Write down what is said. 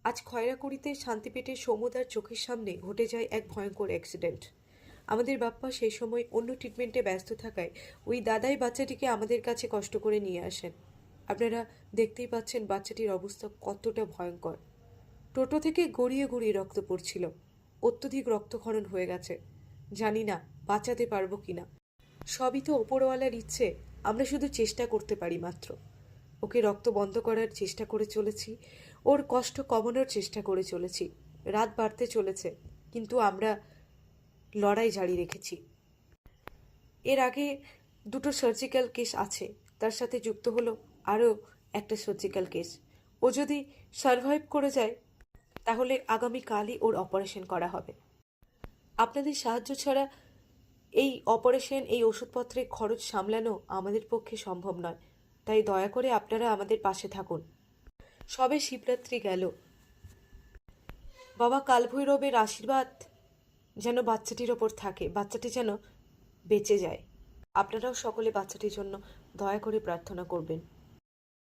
আজ খয়রাকুড়িতে শান্তিপেটের সমুদার চোখের সামনে ঘটে যায় এক ভয়ঙ্কর অ্যাক্সিডেন্ট। আমাদের বাপ্পা সেই সময় অন্য ট্রিটমেন্টে ব্যস্ত থাকায় ওই দাদাই বাচ্চাটিকে আমাদের কাছে কষ্ট করে নিয়ে আসেন। আপনারা দেখতেই পাচ্ছেন বাচ্চাটির অবস্থা কতটা ভয়ঙ্কর। টোটো থেকে গড়িয়ে গড়িয়ে রক্ত পড়ছিল। অত্যধিক রক্তক্ষরণ হয়ে গেছে। জানি না বাঁচাতে পারবো কিনা। সবই তো ওপরওয়ালার ইচ্ছে। আমরা শুধু চেষ্টা করতে পারি মাত্র। ওকে রক্ত বন্ধ করার চেষ্টা করে চলেছি, ওর কষ্ট কমানোর চেষ্টা করে চলেছি। রাত বাড়তে চলেছে, কিন্তু আমরা লড়াই জারি রেখেছি। এর আগে দুটো সার্জিক্যাল কেস আছে, তার সাথে যুক্ত হলো আরও একটা সার্জিক্যাল কেস। ও যদি সার্ভাইভ করে যায় তাহলে আগামীকালই ওর অপারেশন করা হবে। আপনাদের সাহায্য ছাড়া এই অপারেশন, এই ওষুধপত্রের খরচ সামলানো আমাদের পক্ষে সম্ভব নয়। তাই দয়া করে আপনারা আমাদের পাশে থাকুন। সবে শিবরাত্রি গেল। বাবা কালভৈরবের আশীর্বাদ যেন বাচ্চাটির ওপর থাকে, বাচ্চাটি যেন বেঁচে যায়। আপনারাও সকলে বাচ্চাটির জন্য দয়া করে প্রার্থনা করবেন।